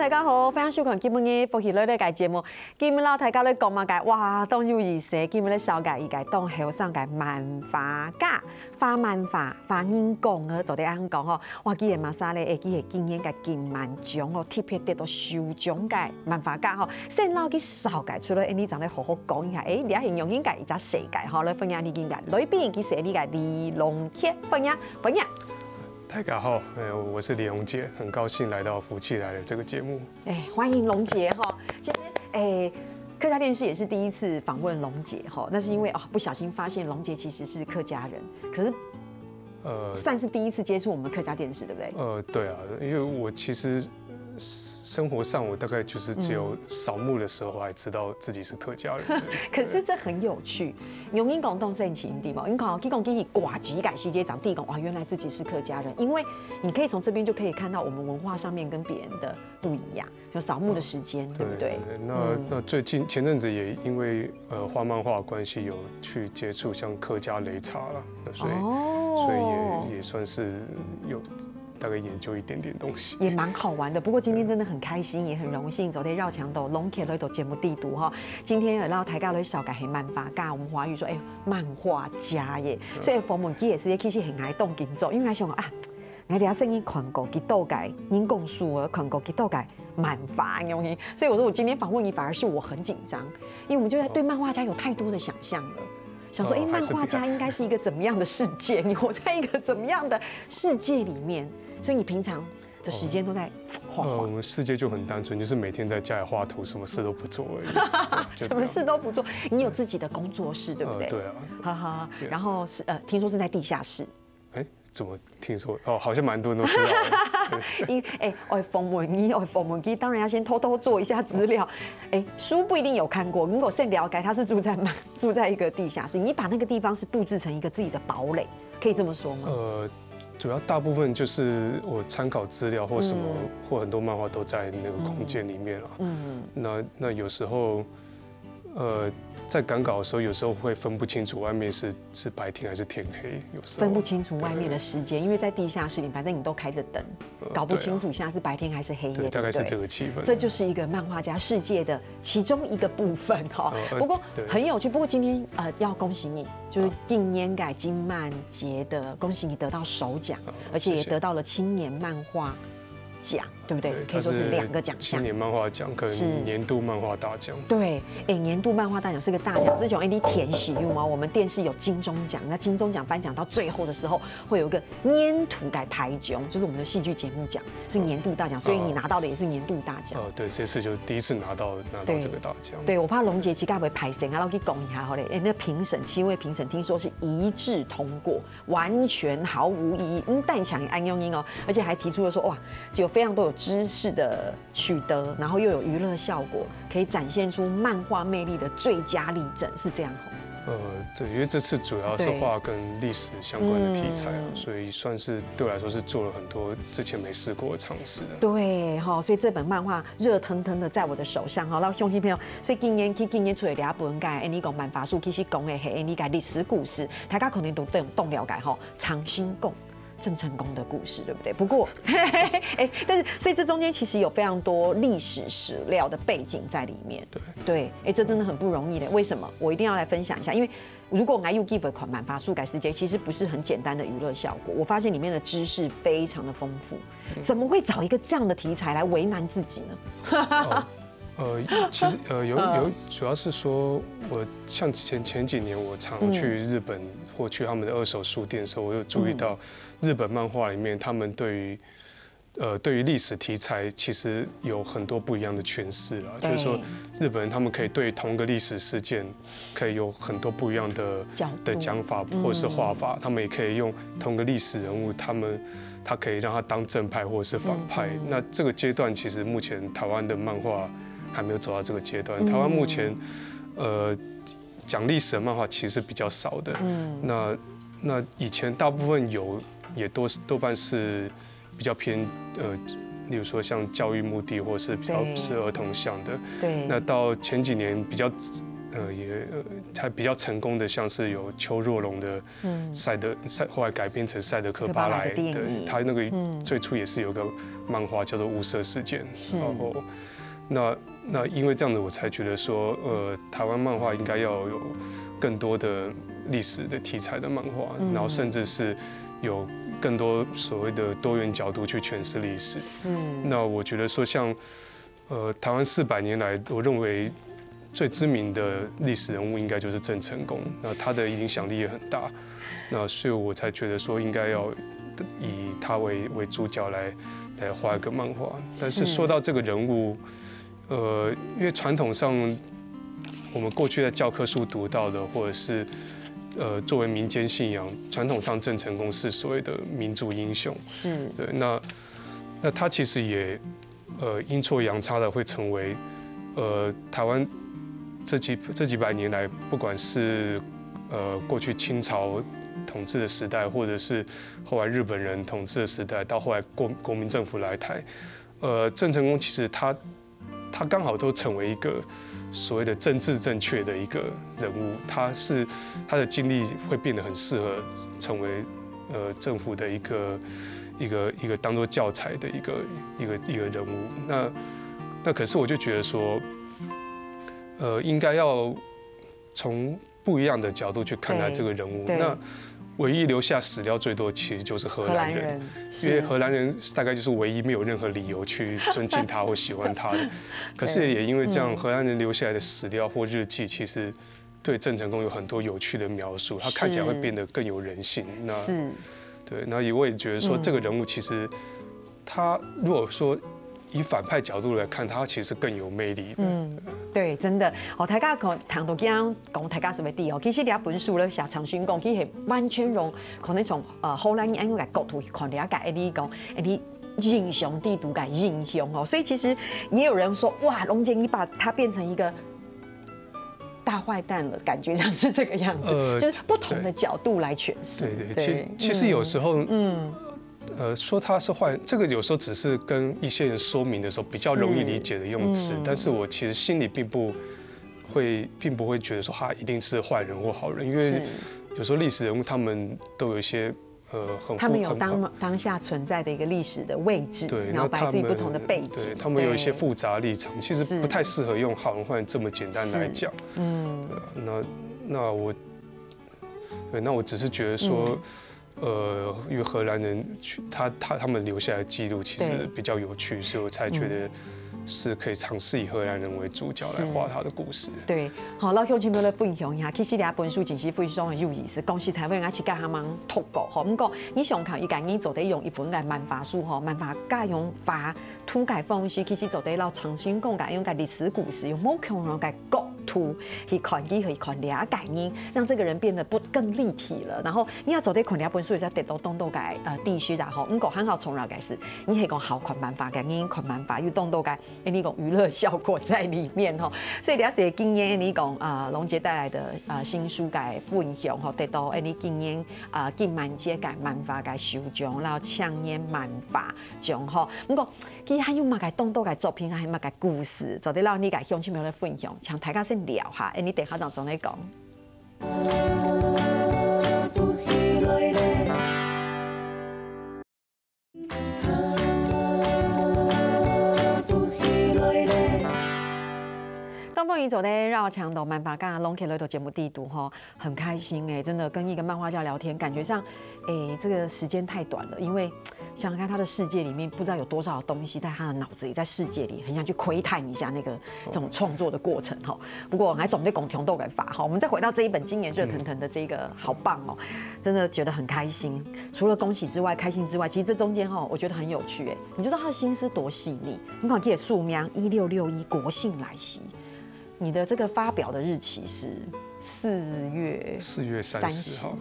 大家好，欢迎收看今日的福气类的节目。今日大家咧讲嘛个，哇，当有意思。今日咧小解伊个当后生个漫画家，画漫画，画人讲啊，做得安讲吼。我记得嘛啥咧，会记得今年个金漫奖哦，特别得到首奖个漫画家吼。先老去小解出来，你咱咧好好讲一下。你形容应该一只世界吼，来分享你应该里边其实你个李龙杰分享。大家好，我是李荣杰，很高兴来到《福气来了》这个节目。欢迎龙杰哈。其实，客家电视也是第一次访问龙杰哈，那是因为不小心发现龙杰其实是客家人，可是算是第一次接触我们客家电视，对不对？对啊，因为我其实生活上我大概就是只有扫墓的时候还知道自己是客家人。可是这很有趣，用英讲动盛情地嘛，你看去讲去寡集改西街长地讲哇，原来自己是客家人，因为你可以从这边就可以看到我们文化上面跟别人的不一样，有扫墓的时间，对不对？那最近前阵子也因为画漫画的关系有去接触像客家擂茶了，所以也算是有。大概研究一点点东西，也蛮好玩的。不过今天真的很开心，也很荣幸，昨天绕墙斗龙起来到节目地图哈。今天有让台家来小改黑漫画家，我们华语说漫画家耶。所以冯文基也是其实很爱动工作，因为想啊，我俩生意看过几道改，人工书我看过几道改漫画用西。所以我说我今天访问你，反而是我很紧张，因为我们就在对漫画家有太多的想象了。想说，漫画家应该是一个怎么样的世界？你活在一个怎么样的世界里面？所以你平常的时间都在画画。我们世界就很单纯，就是每天在家里画图，什么事都不做而已。什么事都不做，你有自己的工作室，对不对？对啊。哈哈。然后是听说是在地下室。怎么听说？好像蛮多人都知道。冯文基当然要先偷偷做一下资料。书不一定有看过，如果先了解，他是住在一个地下室，你把那个地方是布置成一个自己的堡垒，可以这么说吗？主要大部分就是我参考资料或什么，或很多漫画都在那个空间里面了。那有时候，在赶稿的时候，有时候会分不清楚外面是白天还是天黑，有时候分不清楚外面的时间，因为在地下室里，反正你都开着灯，搞不清楚现在是白天还是黑夜。对，大概是这个气氛。这就是一个漫画家世界的其中一个部分哈。不过很有趣。不过今天要恭喜你，就是今年改金漫节的，恭喜你得到首奖，而且也得到了青年漫画奖，对不对？可以说是2个奖项。青年漫画奖跟年度漫画大奖。对，年度漫画大奖是个大奖。之前你填喜用吗？我们电视有金钟奖，那金钟奖颁奖到最后的时候，会有一个年度改台奖，就是我们的戏剧节目奖，是年度大奖，所以你拿到的也是年度大奖。对，这次就第一次拿到这个大奖。对，我怕龙杰其该不会排审，然后去讲一下好嘞。那评审7位评审听说是一致通过，完全毫无异议。但强安用英哦，而且还提出了说哇，有非常多有知识的取得，然后又有娱乐效果，可以展现出漫画魅力的最佳例证，是这样吼。对，因为这次主要是画跟历史相关的题材，所以算是对我来说是做了很多之前没试过的尝试。对哈，所以这本漫画热腾腾的在我的手上哈，然后兄弟朋友，所以今年出来2本个，你讲漫画书其实讲的是你个历史故事，大家可能都懂了解哈，长兴贡。郑成功的故事，对不对？不过，但是所以这中间其实有非常多历史史料的背景在里面。对，这真的很不容易的。为什么？我一定要来分享一下，因为如果我来 give 款漫画书改世界，其实不是很简单的娱乐效果。我发现里面的知识非常的丰富，怎么会找一个这样的题材来为难自己呢？其实有，主要是说我像前几年我常去日本或去他们的2手书店的时候，我有注意到日本漫画里面他们对于历史题材其实有很多不一样的诠释啦。就是说日本人他们可以对同个历史事件可以有很多不一样的讲法或者是画法，他们也可以用同个历史人物他可以让他当正派或者是反派。那这个阶段其实目前台湾的漫画还没有走到这个阶段。台湾目前，讲历史的漫画其实是比较少的。那以前大部分也多半是比较偏例如说像教育目的，或是比较是儿童向的。对。那到前几年比较还比较成功的，像是有邱若龙的后来改编成赛德克巴莱的，他那个最初也是有个漫画叫做《雾社事件》，然后那因为这样子，我才觉得说，台湾漫画应该要有更多的历史的题材的漫画，然后甚至是有更多所谓的多元角度去诠释历史。那我觉得说像。台湾400年来，我认为最知名的历史人物应该就是郑成功，那他的影响力也很大，那所以我才觉得说应该要以他为主角来画一个漫画。但是说到这个人物，因为传统上我们过去在教科书读到的，或者是作为民间信仰，传统上郑成功是所谓的民族英雄，对，那他其实也。阴错阳差的会成为，台湾这几百年来，不管是过去清朝统治的时代，或者是后来日本人统治的时代，到后来国民政府来台，郑成功其实他刚好都成为一个所谓的政治正确的一个人物，他的经历会变得很适合成为政府的一个当做教材的一个人物，那可是我就觉得说，应该要从不一样的角度去看待这个人物。那唯一留下史料最多其实就是荷兰人，因为荷兰人大概就是唯一没有任何理由去尊敬他或喜欢他的。可是也因为这样，荷兰人留下来的史料或日记，其实对郑成功有很多有趣的描述，他看起来会变得更有人性。对，那我也觉得说，这个人物其实他如果说以反派角度来看，他其实更有魅力的。对，真的。大家谈到讲大家什么地其实你本书咧写长宣讲，其实完全用可能从荷兰人个角度去看了解你讲你英雄地图个英雄所以其实也有人说，哇，龙姐你把他变成一个。大坏蛋了，感觉像是这个样子，就是不同的角度来诠释。对，其实有时候，说他是坏，这个有时候只是跟一些人说明的时候比较容易理解的用词，但是我其实心里并不会觉得说他一定是坏人或好人，因为有时候历史人物他们都有一些。他们有当下存在的一个历史的位置，然后来自于不同的背景，对，他们有一些复杂立场，其实不太适合用好人坏人这么简单来讲。那我只是觉得说，因为荷兰人他们留下来的记录其实比较有趣，所以我才觉得。是可以尝试以荷兰人为主角来画他的故事。对，好，老乡亲们来分享一下，其实你本书真是非常的有意思，讲实在话，我去甲他们读过，不过你想看伊家己做得用一本个漫画书漫画家用画图解方式，其实做得老长新讲解用个历史故事，用某种个角度去看伊，去看了解伊，让这个人变得更立体了。然后你要做得看了本书，才得到当到个地区然后，不过很好从了解是，你系讲好看漫画，你看漫画又当到个。你讲娱乐效果在里面所以了解经验，你讲龙杰带来的新书改分享得到你经验金满街改漫画改受奖，然后抢眼漫画奖不过其实还有乜个动作改作品，还有乜个故事，就得让你改乡亲朋友分享，请大家先聊下，你等下就来讲。东风宇走的绕墙斗漫画，刚刚龙 K 来到节目地图很开心真的跟一个漫画家聊天，感觉上这个时间太短了，因为想想看他的世界里面不知道有多少东西在他的脑子里，在世界里很想去窥探一下那个这种创作的过程不过还总得共同斗感法我们再回到这一本今年热腾腾的这个好棒真的觉得很开心。除了恭喜之外，开心之外，其实这中间我觉得很有趣你知道他的心思多细腻。你看这署名1661国庆来袭。你的这个发表的日期是4月30号，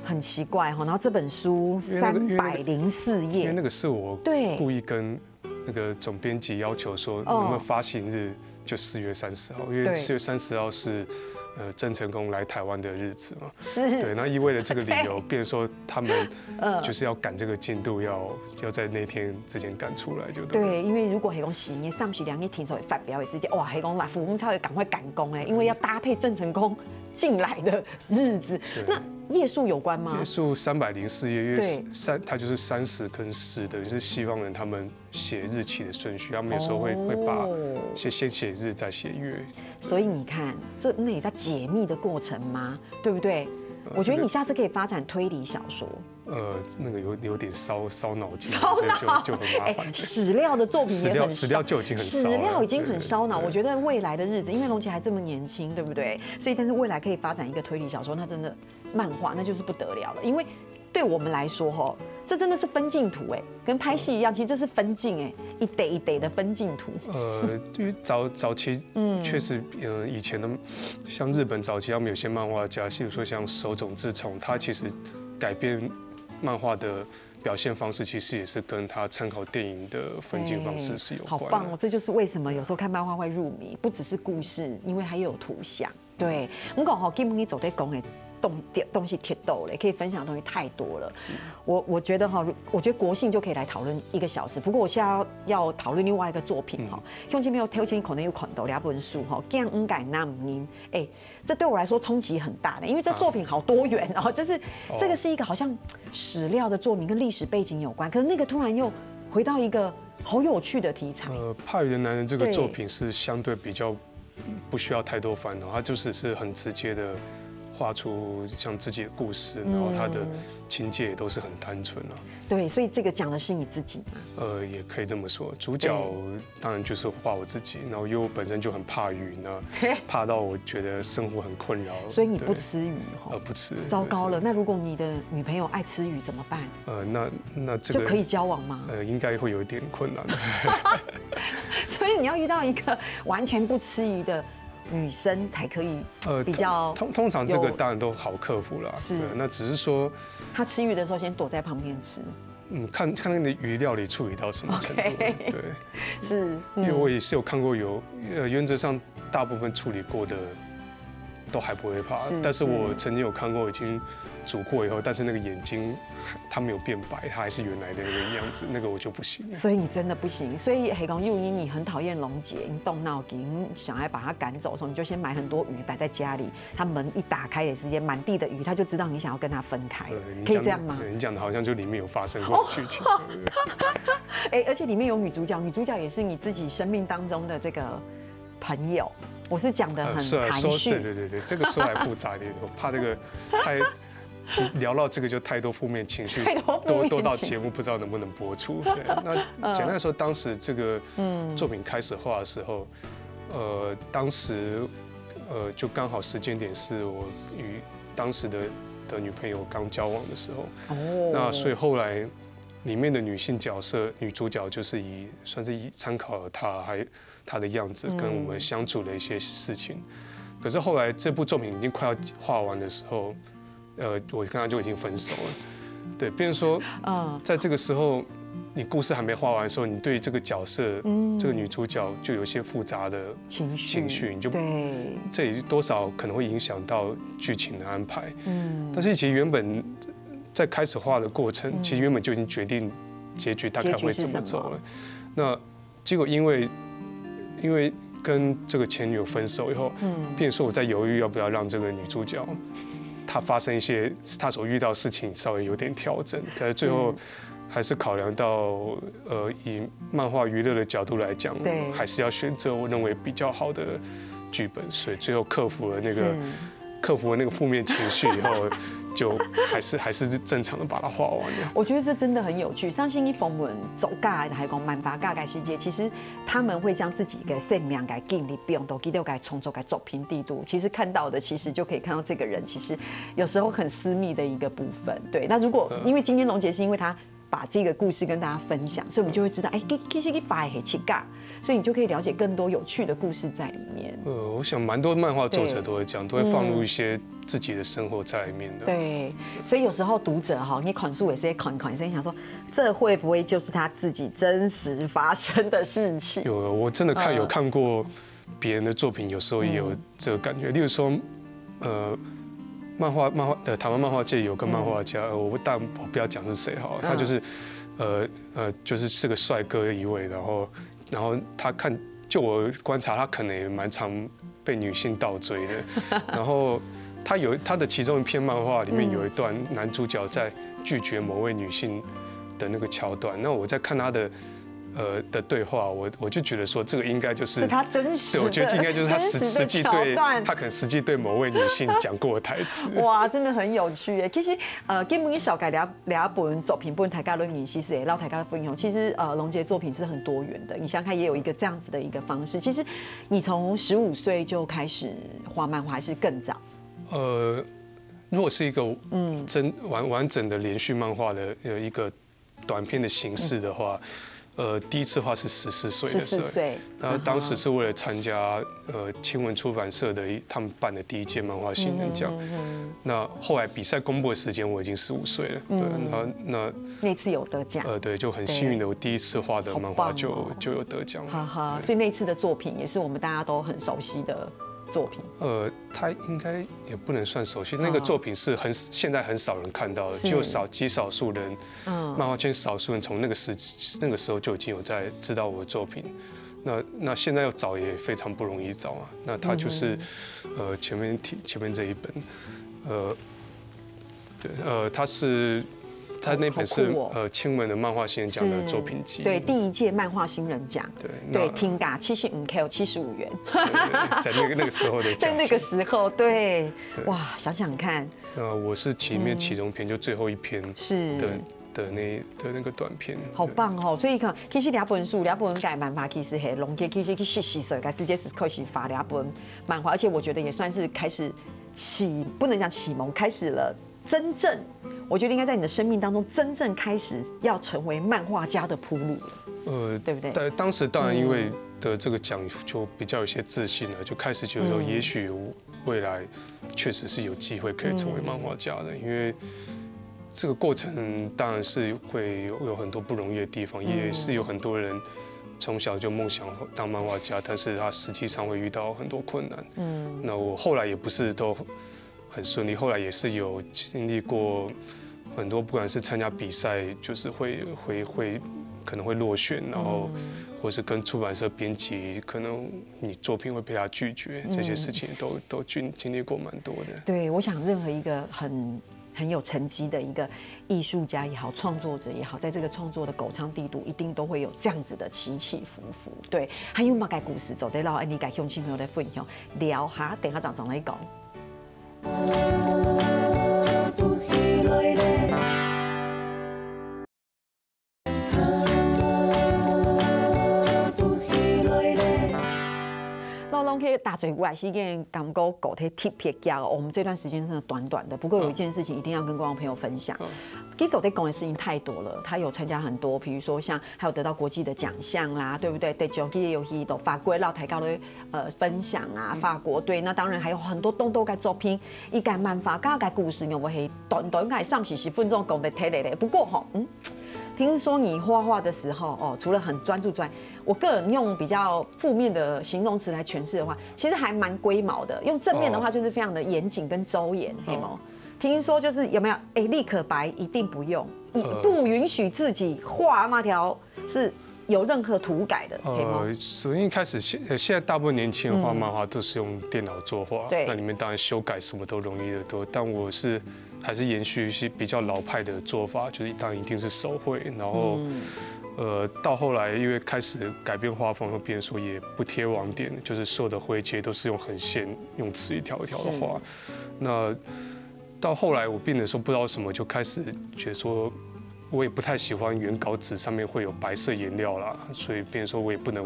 很奇怪然后这本书304页，因为那个是我故意跟那个总编辑要求说，能不能发行日就4月30号，因为4月30号是郑成功来台湾的日子嘛。是。对，那意味着这个理由，变成说他们就是要赶这个进度，要在那天之前赶出来就对。对，因为如果系讲4月32日停手发表的时间，哇，系讲来傅孟超也赶快赶工因为要搭配郑成功进来的日子。那页数有关吗？页数304页，因为它就是30跟4，等于是西方人他们写日期的顺序，他们有时候会把先写日再写月。所以你看，那也在解密的过程吗？对不对？我觉得你下次可以发展推理小说。那个有点烧脑筋，烧脑就很麻烦。史料的作品也很史料就已经很史料已经很烧脑。我觉得未来的日子，因为龙杰还这么年轻，对不对？所以，但是未来可以发展一个推理小说，那真的漫画那就是不得了了。因为对我们来说，这真的是分镜图跟拍戏一样，其实这是分镜一得一得的分镜图。因为早期确实以前的像日本早期他们有些漫画家，例如说像手冢治虫，他其实改编漫画的表现方式，其实也是跟他参考电影的分镜方式是有关的。好棒哦！这就是为什么有时候看漫画会入迷，不只是故事，因为还有图像。对，我讲基本你走在讲的东西铁斗嘞，可以分享的东西太多了。我觉得我觉得国信就可以来讨论1个小时。不过我现在要讨论另外一个作品兄弟没有挑前可能有看到2本书这样改那音这对我来说冲击很大的，因为这作品好多元就是这个是一个好像史料的作品，跟历史背景有关，可是那个突然又回到一个好有趣的题材。怕鱼的男人这个作品是相对比较不需要太多烦恼，他就只是很直接的画出像自己的故事，然后他的情节也都是很单纯对，所以这个讲的是你自己吗？也可以这么说。主角当然就是画我自己，然后因为我本身就很怕鱼，怕到我觉得生活很困扰。所以你不吃鱼不吃。糟糕了，那如果你的女朋友爱吃鱼怎么办？那这个就可以交往吗？应该会有一点困难。所以你要遇到一个完全不吃鱼的女生才可以比较通常这个当然都好克服了，是那只是说他吃鱼的时候先躲在旁边吃，看那个鱼料理处理到什么程度，对，是，因为我也是有看过原则上大部分处理过的都还不会怕，但是我曾经有看过已经煮过以后，但是那个眼睛它没有变白，它还是原来的那个样子，那个我就不行。所以你真的不行。所以黑公幼英，你很讨厌龙姐，你动脑筋想要把它赶走的时候，你就先买很多鱼摆在家里，它门一打开的时间，满地的鱼，他就知道你想要跟他分开，可以这样吗？你讲的好像就里面有发生过剧情。而且里面有女主角，女主角也是你自己生命当中的这个朋友。我是讲的很含蓄，对，这个说来复杂一点，我怕这个太聊到这个就太多负面情绪，多到节目不知道能不能播出。对，那简单说，当时这个作品开始画的时候，当时就刚好时间点是我与当时的女朋友刚交往的时候，那所以后来里面的女性角色女主角就是算是参考了她的样子跟我们相处的一些事情，可是后来这部作品已经快要画完的时候，我跟她就已经分手了。对，变成说，在这个时候，你故事还没画完的时候，你对这个角色，这个女主角就有一些复杂的情绪，你就这也多少可能会影响到剧情的安排。但是其实原本在开始画的过程，其实原本就已经决定结局大概会怎么走了。那结果因为跟这个前女友分手以后，变成说我在犹豫要不要让这个女主角她发生一些她所遇到的事情稍微有点调整，可是最后还是考量到以漫画娱乐的角度来讲，还是要选择我认为比较好的剧本，所以最后克服了那个负面情绪以后，就还是正常的把它画完了。我觉得这真的很有趣。相信一逢文走尬的还讲漫画尬改世界，其实他们会将自己的生命给经历，不用都给创作给走平地度。其实看到的，其实就可以看到这个人其实有时候很私密的一个部分。对，那如果因为今天龙姐是因为她把这个故事跟大家分享，所以我们就会知道，其实你发很奇尬，所以你就可以了解更多有趣的故事在里面。我想蛮多漫画作者都会这样，都会放入一些自己的生活在里面的。对，所以有时候读者你看书也是看，你想说，这会不会就是他自己真实发生的事情？我真的有看过别人的作品，有时候也有这个感觉。例如说，漫画的台湾漫画界有个漫画家，我不要讲是谁好了，他就是就是是个帅哥一位，然后他就我观察，他可能也蛮常被女性倒追的，然后他的其中一篇漫画里面有一段男主角在拒绝某位女性的那个桥段，那我在看他的对话，我就觉得说这个应该就是他真实的，对，我觉得应该就是他实际对，他可能实际对某位女性讲过的台词。哇，真的很有趣耶！其实根本一小改两本作品，不能台家论影戏是也让台家分享。其实龙杰作品是很多元的，你想看也有一个这样子的一个方式。其实你从15岁就开始画漫画，还是更早？如果是一个完整的连续漫画的一个短片的形式的话。第一次画是14岁的时候，然后当时是为了参加青文出版社的他们办的第一届漫画新人奖。那后来比赛公布的时间我已经15岁了，对，然后那次有得奖，对，就很幸运的我第一次画的漫画就有得奖，哈哈，所以那次的作品也是我们大家都很熟悉的作品。他应该也不能算熟悉，那个作品是现在很少人看到的，就极少数人，漫画圈少数人从那个时候就已经有在知道我的作品。那现在要找也非常不容易找啊。那他就是前面这一本，他那本是青文的漫画新人奖的作品集，对，第一届漫画新人奖，对，听嘎75K 75元，在那个时候的，在那个时候，对，哇，想想看，我是里面其中一篇，就最后一篇是的那个短片，好棒哦！所以看，其实两本书，两本改漫画，其实很龙杰其实去细水，改世界是开始发两本漫画，而且我觉得也算是开始不能讲启蒙，开始了真正。我觉得应该在你的生命当中，真正开始要成为漫画家的铺路了，对不对？当时当然因为得这个奖，就比较有些自信了，就开始觉得说，也许未来确实是有机会可以成为漫画家的，因为这个过程当然是会有很多不容易的地方，也是有很多人从小就梦想当漫画家，但是他实际上会遇到很多困难。那我后来也不是都很顺利，后来也是有经历过很多，不管是参加比赛，就是可能会落选，然后或是跟出版社编辑，可能你作品会被他拒绝，这些事情都经历过蛮多的。对，我想任何一个很有成绩的一个艺术家也好，创作者也好，在这个创作的狗仓地图，一定都会有这样子的起起伏伏。对，还有嘛个故事走得绕，你跟乡亲朋友来分享聊哈，等下长来讲。大嘴外是一件感觉狗体特别骄傲。我们这段时间真的短短的，不过有一件事情一定要跟观众朋友分享。其实走在讲的事情太多了，他有参加很多，比如说像还有得到国际的奖项啦，对不对？对，就也有去到法国绕台高的分享啊，法国对，那当然还有很多东东的作品，一改漫画，刚改故事，我们会短短改30分钟讲的体力的。不过听说你画画的时候除了很专注之外，我个人用比较负面的形容词来诠释的话，其实还蛮龟毛的。用正面的话，就是非常的严谨跟周延，黑毛。听说就是有没有立可白一定不用，不允许自己画那条是有任何涂改的，黑毛。首先一开始现在大部分年轻人画漫画都是用电脑作画，那里面当然修改什么都容易得多，但我还是延续一些比较老派的做法，就是当然一定是手绘，然后到后来因为开始改变画风，变成说也不贴网点，就是所有的灰阶都是用横线，用尺一条一条的画。那到后来我变得说不知道什么，就开始觉得说我也不太喜欢原稿纸上面会有白色颜料啦，所以变成说我也不能，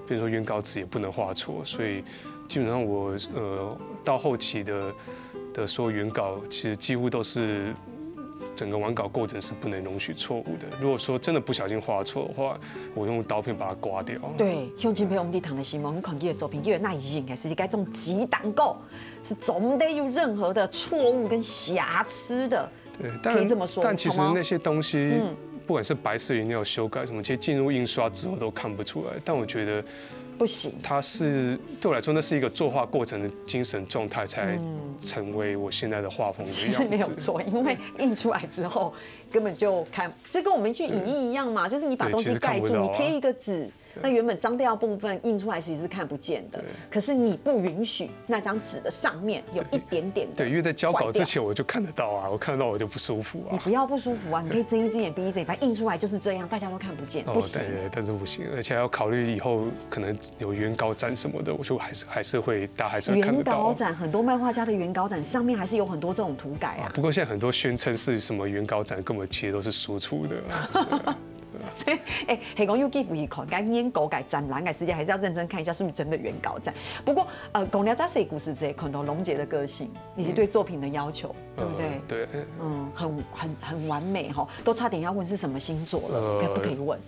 变成说原稿纸也不能画错，所以基本上我到后期的所有原稿其实几乎都是整个完稿过程是不能容许错误的。如果说真的不小心画错的话，我用刀片把它刮掉。对，乡亲朋友，我们在谈的是我们看见的作品，因为那已经是该种几档够，是总得有任何的错误跟瑕疵的。对，可以这么说。但其实那些东西，不管是白色颜料修改什么，其实进入印刷之后都看不出来。但我觉得，不行。它是对我来说，那是一个作画过程的精神状态，才成为我现在的画风的样子。是没有错，因为印出来之后根本就看，这跟我们去影印一样嘛，就是你把东西盖住，你贴一个纸。那原本脏掉的部分印出来其实是看不见的，可是你不允许那张纸的上面有一点点的。对，因为在交稿之前我就看得到啊，我看得到我就不舒服啊。你不要不舒服啊，你可以睁一只眼闭一只眼，把它印出来就是这样，大家都看不见，不行。对，但是不行，而且要考虑以后可能有原稿展什么的，我就还是会大家还是会看得到。原稿展很多漫画家的原稿展上面还是有很多这种涂改啊。不过现在很多宣称是什么原稿展，根本其实都是输出的。所以，黑公又给予看，该念稿改展览改时间，还是要认真看一下是不是真的原稿展。不过，讲了这些故事，这看到龙姐的个性以及对作品的要求，对不对？对，很完美哈，都差点要问是什么星座了，不可以问？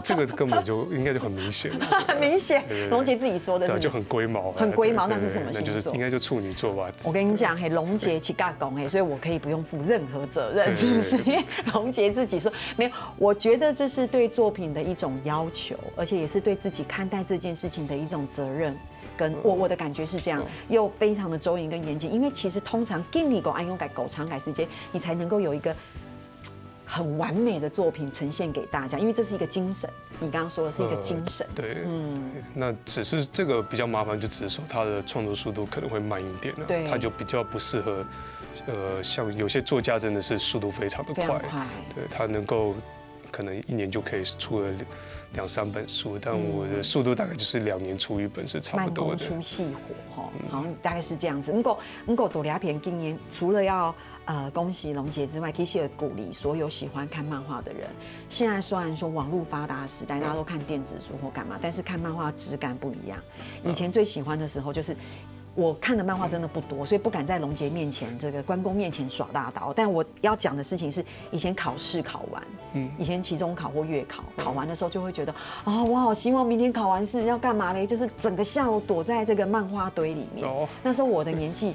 这个根本就应该就很明显了，很明显。龙姐自己说的，对，就很龟毛，很龟毛，那是什么星座？那就是应该就处女座吧。我跟你讲，龙姐起尬讲所以我可以不用负任何责任，是不是？因为龙姐自己说没有，我觉得这是对作品的一种要求，而且也是对自己看待这件事情的一种责任。跟我的感觉是这样，又非常的周延跟严谨，因为其实通常给你按用改狗长改时间，你才能够有一个很完美的作品呈现给大家，因为这是一个精神。你刚刚说的是一个精神，对，那只是这个比较麻烦，就只是说它的创作速度可能会慢一点了，对，它就比较不适合，像有些作家真的是速度非常的快，对，他能够。可能1年就可以出了2、3本书，但我的速度大概就是2年出1本是差不多的。慢工出细活哈，好像大概是这样子。不过多聊片今年除了要恭喜龙姐之外，其实也鼓励所有喜欢看漫画的人。现在虽然说网络发达的时代，大家都看电子书或干嘛，但是看漫画质感不一样。以前最喜欢的时候就是。我看的漫画真的不多，所以不敢在龙杰面前、这个关公面前耍大刀。但我要讲的事情是，以前考试考完，以前期中考或月考，考完的时候就会觉得，我好希望明天考完试要干嘛嘞？就是整个下午躲在这个漫画堆里面。那时候我的年纪。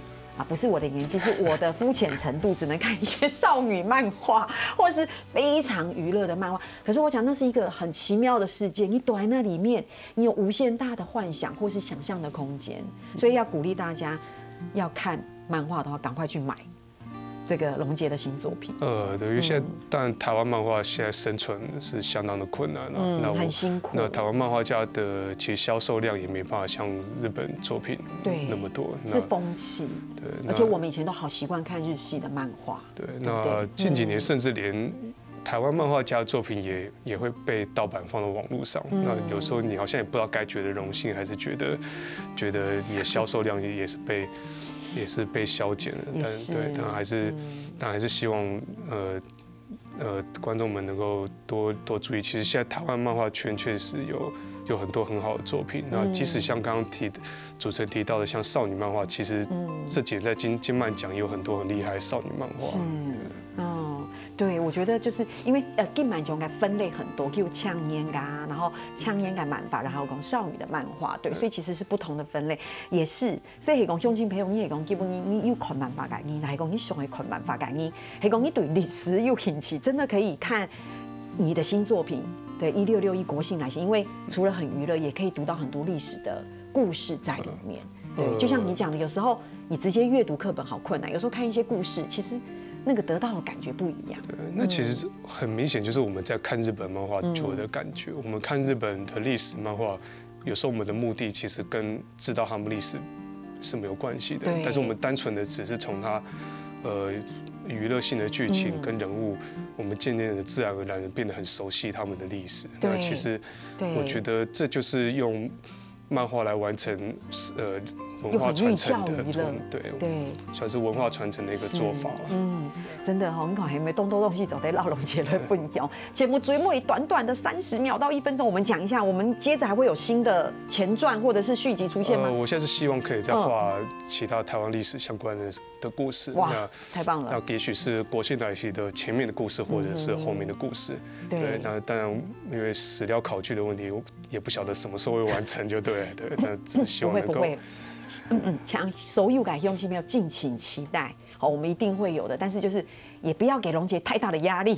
不是我的年纪，是我的肤浅程度，只能看一些少女漫画，或是非常娱乐的漫画。可是我讲，那是一个很奇妙的世界，你躲在那里面，你有无限大的幻想或是想象的空间。所以要鼓励大家，要看漫画的话，赶快去买这个龙杰的新作品。对，因为现在当然台湾漫画现在生存是相当的困难了，那很辛苦。那台湾漫画家的其实销售量也没办法像日本作品那么多，是风气。对，而且我们以前都好习惯看日系的漫画。对，那近几年甚至连台湾漫画家的作品也会被盗版放到网络上。那有时候你好像也不知道该觉得荣幸，还是觉得你的销售量也是被削减了，但当然还是希望观众们能够多注意。其实现在台湾漫画圈确实有很多很好的作品。那即使像刚刚主持人提到的，像少女漫画，其实这几年在金漫奖也有很多很厉害的少女漫画。对，我觉得就是因为金漫奖该分类很多，譬如呛烟啊，然后呛烟感漫画，然后讲少女的漫画，对，所以其实是不同的分类，也是，所以是讲胸襟培养，你是讲基本你有看漫画概念，还是讲你上会看漫画概念，是讲你对历史有兴趣，真的可以看你的新作品，对1661国庆来信，因为除了很娱乐，也可以读到很多历史的故事在里面，对，就像你讲的，有时候你直接阅读课本好困难，有时候看一些故事，其实。那个得到的感觉不一样。对，那其实很明显就是我们在看日本漫画久的感觉。我们看日本的历史漫画，有时候我们的目的其实跟知道他们历史是没有关系的，但是我们单纯的只是从它娱乐性的剧情跟人物，我们渐渐的自然而然的变得很熟悉他们的历史。那其实我觉得这就是用漫画来完成文化传承的，对，算是文化传承的一个做法。真的哈，你看还没动东西，走在绕龙节的不一样。节目最末短短的30秒到1分钟，我们讲一下，我们接着还会有新的前传或者是续集出现吗？我现在是希望可以再画其他台湾历史相关的故事。哇，太棒了！那也许是国庆来袭的前面的故事，或者是后面的故事。对，那当然因为史料考据的问题，也不晓得什么时候会完成，就对了。对，那只希望能够。强所有改用心朋友敬请期待。好，我们一定会有的，但是就是也不要给龙姐太大的压力，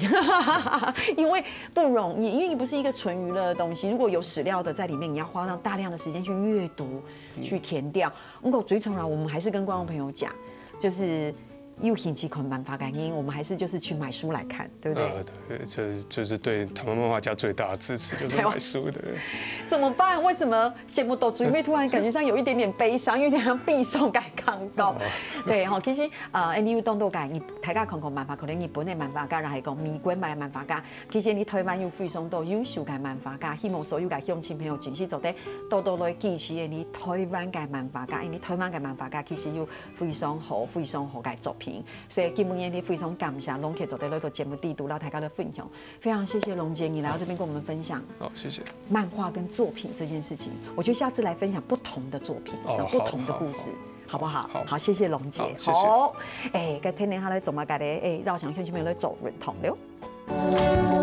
因为不容易，因为你不是一个纯娱乐的东西。如果有史料的在里面，你要花上大量的时间去阅读、去填掉。不过最重要，我们还是跟观众朋友讲，就是有兴趣看漫画改音，我们还是就是去买书来看，对不对？对，这就是对台湾漫画家最大的支持，就是买书的。怎么办？为什么节目都准备突然感觉上有一点点悲伤，有点像必送改康高？对，吼，其实NU 动作改，你大家看看漫画，可能日本的漫画家，然后讲美国的漫画家，其实你台湾有非常多优秀的漫画家，希望所有的乡亲朋友真是做得多多来支持你台湾的漫画家，因为台湾的漫画家其实有非常好的作品，所以今日你非常感谢龙姐做得来做节目地图，让大家的分享，非常谢谢龙姐你来到这边跟我们分享。好，谢谢。漫画跟作品这件事情，我觉得下次来分享不同的作品，不同的故事，好不好？好，谢谢龙姐。好，哎，个天天下来做嘛，家咧，哎，绕墙圈前面来做认同了。